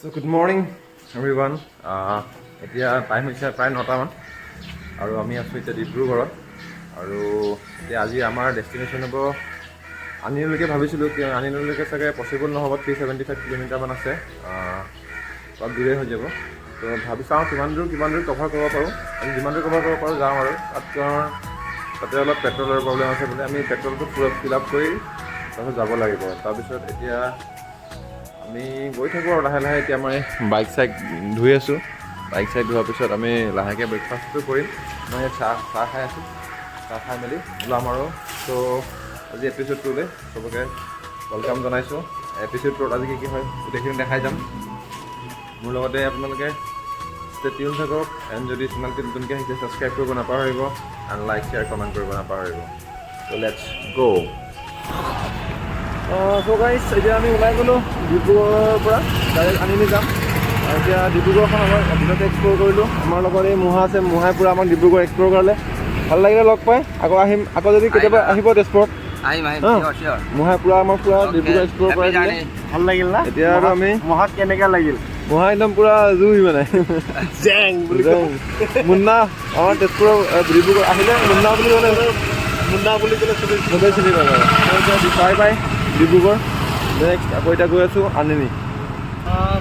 So good morning everyone. এতিয়া time হৈছে প্ৰায় 9টামান আৰু আমি আছোঁ এতিয়া ডিব্ৰুগড়ত আৰু এতিয়া আজি আমাৰ ডেষ্টিনেশ্যন হ'ব আনিলৈকে ভাবিছিলোঁ কি আনিলৈকে চাগে পচিবল নহ'ব 375 কিলোমিটাৰমান আছে অলপ দূৰেই হৈ যাব তো ভাবি চাওঁ কিমান দূৰ কভাৰ কৰিব পাৰোঁ আমি যিমান দূৰ কভাৰ কৰিব পাৰোঁ যাওঁ আৰু তাতে অলপ পেট্ৰলৰ প্ৰব্লেম আছে বুলি আমি পেট্ৰলটো পুৰা ফিল আপ কৰি তাৰপিছত যাব লাগিব তাৰপিছত এতিয়া আমি গৈ থাকোঁ আৰু লাহে লাহে এতিয়া মই বাইক চাইক ধুই আছোঁ বাইক চাইক ধোৱাৰ পিছত আমি লাহেকৈ ব্ৰেকফাষ্টটো কৰিম মই চাহ খাই আছোঁ চাহ খাই মেলি ওলাম আৰু ত' আজি এপিছ'ডটোলৈ চবকে ৱেলকাম জনাইছোঁ এপিছ'ডটোত আজি কি হয় গোটেইখিনি দেখাই যাম মোৰ লগতে আপোনালোকে ষ্টে টিউন থাকক এণ্ড যদি চেনেলটো নতুনকৈ আহিছে ছাবস্ক্ৰাইব কৰিব নাপাহৰিব এণ্ড লাইক শ্বেয়াৰ কমেণ্ট কৰিব নাপাহৰিব ত' লেটছ গ' চ' গাইজ এতিয়া আমি ওলাই গ'লোঁ ডিব্ৰুগড়ৰ পৰা ডাইৰেক্ট আনিনি যাম আৰু এতিয়া ডিব্ৰুগড়খন আমাৰ দিনতে এক্সপ্ল'ৰ কৰিলোঁ আমাৰ লগত এই মুহা আছে মুহাই পূৰা আমাক ডিব্ৰুগড় এক্সপ্ল'ৰ কৰালে ভাল লাগিলে লগ পাই আকৌ আহিম আকৌ যদি কেতিয়াবা আহিব তেজপুৰত মুহাই পূৰা আমাক পূৰা ডিব্ৰুগড় এক্সপ্ল'ৰ কৰাই দিলে ভাল লাগিল না এতিয়া আৰু আমি মহাত কেনেকৈ লাগিল মুহা একদম পূৰা জুই মানে মুন্না আমাৰ তেজপুৰৰ ডিব্ৰুগড় আহিলে মুন্না বুলি ক'লে চবেই চিনি পালে বাই বাই ডিব্ৰুগড় নেক্সট আকৌ এতিয়া গৈ আছোঁ আনিনি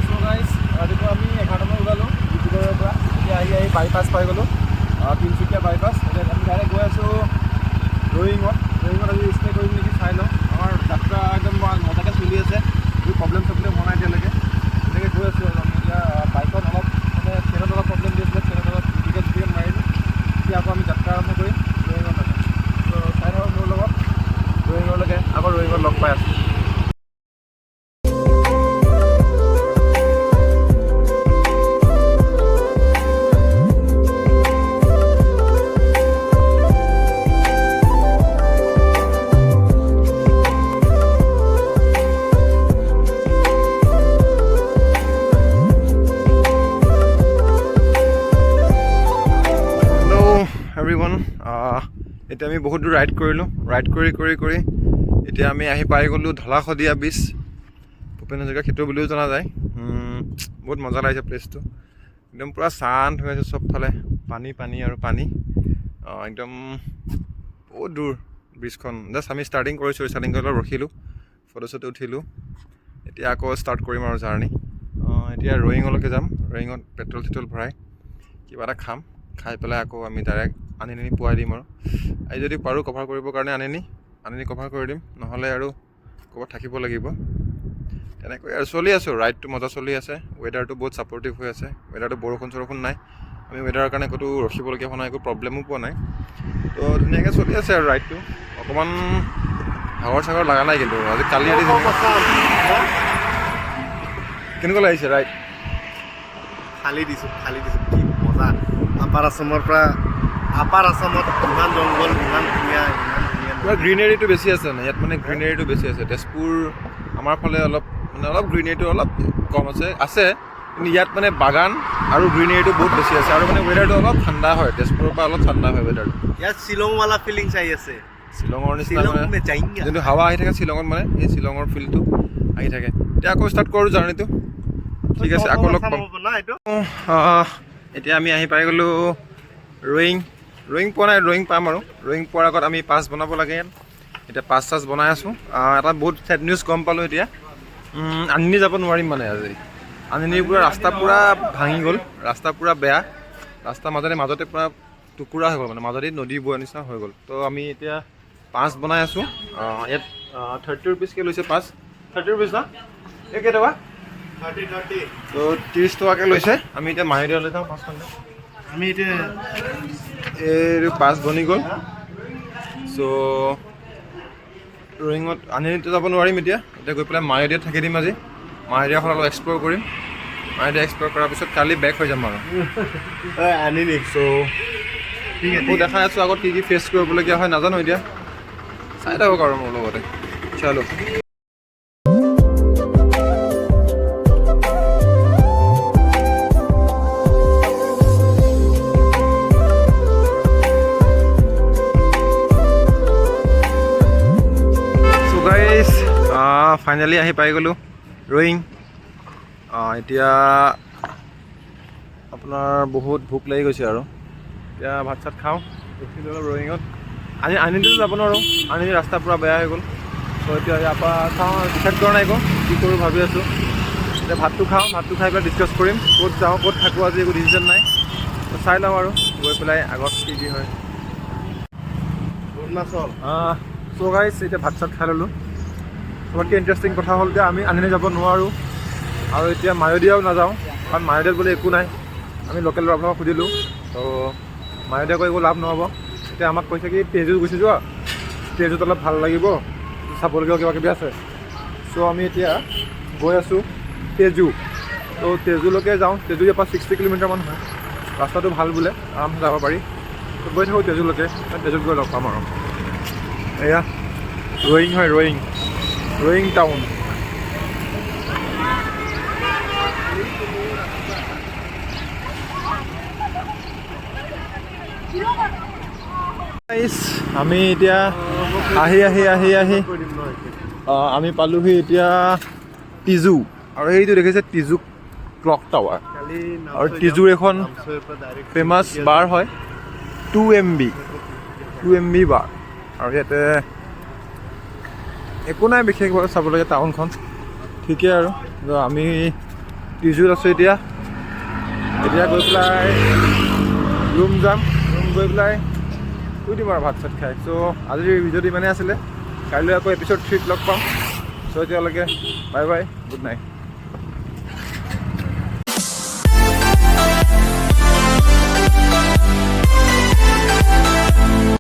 চ' গাইজ ৰাতিপুৱা আমি 11টামান ওলালোঁ ডিব্ৰুগড়ৰ পৰা এতিয়া আহি বাইপাছ পাই গ'লোঁ তিনিচুকীয়া বাইপাছ এতিয়া আমি ডাইৰেক্ট গৈ আছোঁ ৰয়িঙত আজি ষ্টে কৰিম নেকি চাই লওঁ আমাৰ যাত্ৰা একদম মজাকৈ চলি আছে একো প্ৰব্লেম হোৱা নাই এতিয়ালৈকে তেনেকৈ গৈ আছোঁ আৰু আমি এতিয়া বাইকত অলপ মানে ট্ৰেইনত অলপ প্ৰব্লেম দি আছিলে ট্ৰেইনত অলপ টিকেট মাৰিলোঁ এতিয়া আকৌ আমি যাত্ৰা আৰম্ভ কৰিম ৰয়িঙত ত' চাই থাকক মোৰ লগত ৰয়িঙলৈকে আকৌ ৰয়িঙত লগ পাই আছোঁ এতিয়া আমি বহুত দূৰ ৰাইড কৰিলোঁ ৰাইড কৰি এতিয়া আমি আহি পাই গ'লোঁ ঢলা-শদিয়া বীচ ভূপেন হাজৰিকা ক্ষেত্ৰ বুলিও জনা যায় বহুত মজা লাগিছে প্লেচটো একদম পূৰা শান্ত হৈ আছে চবফালে পানী আৰু পানী একদম বহুত দূৰ ব্ৰিজখন জাষ্ট আমি ষ্টাৰ্টিং কৰিছোঁ ষ্টাৰ্টিং কৰি অলপ ৰখিলোঁ ফটো চটো উঠিলোঁ এতিয়া আকৌ ষ্টাৰ্ট কৰিম আৰু জাৰ্ণি এতিয়া ৰয়িঙলৈকে যাম ৰয়িঙত পেট্ৰল চেট্ৰল ভৰাই কিবা এটা খাই পেলাই আকৌ আমি ডাইৰেক্ট আনিনি পোৱাই দিম আৰু আজি যদি পাৰোঁ কভাৰ কৰিবৰ কাৰণে আনিনি কভাৰ কৰি দিম নহ'লে আৰু ক'ৰবাত থাকিব লাগিব তেনেকৈ আৰু চলি আছোঁ ৰাইডটো মজা চলি আছে ৱেডাৰটো বহুত ছাপৰ্টিভ হৈ আছে ৱেডাৰটো বৰষুণ নাই আমি ৱেডাৰৰ কাৰণে ক'তো ৰখিবলগীয়া হোৱা নাই একো প্ৰব্লেমো পোৱা নাই তো ধুনীয়াকৈ চলি আছে আৰু ৰাইডটো অকণমান ভাগৰ চাগৰ লগা নাই কিন্তু আজি কালি কেনেকুৱা লাগিছে ৰাইড খালি দিছোঁ কি মজা আপাৰ আছামৰ পৰা আপাৰ আছামত ইমান জংঘল ইমান ধুনীয়া গ্ৰীনেৰীটো বেছি আছে মানে ইয়াত মানে গ্ৰীনেৰীটো বেছি আছে তেজপুৰ আমাৰ ফালে অলপ গ্ৰীনেৰীটো অলপ কম আছে কিন্তু ইয়াত মানে বাগান আৰু গ্ৰীনেৰীটো বহুত বেছি আছে আৰু মানে ৱেডাৰটো অলপ ঠাণ্ডা হয় তেজপুৰৰ পৰা অলপ ঠাণ্ডা হয় ৱেডাৰটো ইয়াত শ্বিলংৱালা ফিলিংছ আহি আছে শ্বিলঙৰ নিচিনা যোনটো হাৱা আহি থাকে শ্বিলঙত মানে সেই শ্বিলঙৰ ফিলটো আহি থাকে এতিয়া আকৌ ষ্টাৰ্ট কৰোঁ জাৰ্ণিটো ঠিক আছে আকৌ লগ পাম এতিয়া আমি আহি পাই গ'লোঁ ৰয়িং পোৱা নাই ৰয়িং পাম আৰু ৰয়িং পোৱাৰ আগত আমি পাছ বনাব লাগে এতিয়া পাছ বনাই আছোঁ এটা বহুত ছেড নিউজ গম পালোঁ এতিয়া আনিনি যাব নোৱাৰিম মানে আজি আনিনিৰ পৰা ৰাস্তা পূৰা ভাঙি গ'ল ৰাস্তা পূৰা বেয়া ৰাস্তাৰ মাজতে পূৰা টুকুৰা হৈ গ'ল মানে মাজতে নদী বৈ নিচিনা হৈ গ'ল তো আমি এতিয়া পাছ বনাই আছোঁ ইয়াত 30 ৰুপিজকৈ লৈছে পাছ 30 ৰুপিজ না এই কেইটকা 30 তো 30 টকাকৈ লৈছে আমি এতিয়া মাহিদিয়ালৈ যাওঁ পাছখন আমি এতিয়া এই পাছ বনি গ'ল চ' ৰয়িঙত আনিনিতো যাব নোৱাৰিম এতিয়া গৈ পেলাই মায়দিয়াত থাকি দিম আজি মায়দিয়াখন অলপ এক্সপ্ল'ৰ কৰিম মায়দিয়া এক্সপ্ল'ৰ কৰাৰ পিছত কালি বেক হৈ যাম আৰু আনিনি চ' ঠিক আছে দেখাই আছোঁ আগত কি ফেচ কৰিবলগীয়া হয় নাজানো এতিয়া চাই থাকক আৰু মোৰ লগতে চলো ফাইনেলি আহি পাই গ'লোঁ ৰয়িং এতিয়া আপোনাৰ বহুত ভোক লাগি গৈছে আৰু এতিয়া ভাত চাত খাওঁ ৰখিলোঁ অলপ ৰয়িঙত আনিতো যাব নোৱাৰোঁ আনি ৰাস্তা পূৰা বেয়া হৈ গ'ল চ' এতিয়া ইয়াৰ পৰা চাওঁ ডিচাইড কৰা নাই আকৌ কি কৰোঁ ভাবি আছোঁ এতিয়া ভাতটো খাওঁ ভাতটো খাই পেলাই ডিছকাছ কৰিম ক'ত যাওঁ ক'ত থাকোঁ আজি একো ডিচিশ্যন নাই চাই লওঁ আৰু গৈ পেলাই আগত কি হয় চ' গাইছ এতিয়া ভাত চাত খাই ল'লোঁ চবতকৈ ইণ্টাৰেষ্টিং কথা হ'ল যে আমি আনিলে যাব নোৱাৰোঁ আৰু এতিয়া মায়'দিয়াও নাযাওঁ কাৰণ মায়'দিয়াত বোলে একো নাই আমি লোকেল আপোনাক সুধিলোঁ ত' মায়'দিয়া কৈ একো লাভ নহ'ব এতিয়া আমাক কৈছে কি তেজু গুচি যোৱা তেজুত অলপ ভাল লাগিব চাবলগীয়া কিবা কিবি আছে চ' আমি এতিয়া গৈ আছোঁ তেজু ত' তেজুলৈকে যাওঁ তেজু ইয়াৰ পৰা 60 কিলোমিটাৰমান হয় ৰাস্তাটো ভাল বোলে আৰামছে যাব পাৰি ত' গৈ থাকোঁ তেজুলৈকে তেজুত গৈ লগ পাম আৰু এয়া ৰয়িং হয় ৰয়িং টাউন আমি এতিয়া আহি আমি পালোহি এতিয়া টিজু আৰু সেইটো দেখিছে টিজু ক্লক টাৱাৰ আৰু টিজুৰ এখন ফেমাছ বাৰ হয় 2MB বাৰ আৰু ইয়াতে একো নাই বিশেষ বাৰু চাবলগীয়া টাউনখন ঠিকেই আৰু আমি টিজুত আছোঁ এতিয়া গৈ পেলাই ৰুম যাম ৰুম গৈ পেলাই শুই দিম আৰু ভাত চাত খাই চ' আজিৰ ভিডিঅ'টো ইমানেই আছিলে কাইলৈ আকৌ এপিছ'ড 3 লগ পাম চ' এতিয়ালৈকে বাই বাই গুড নাইট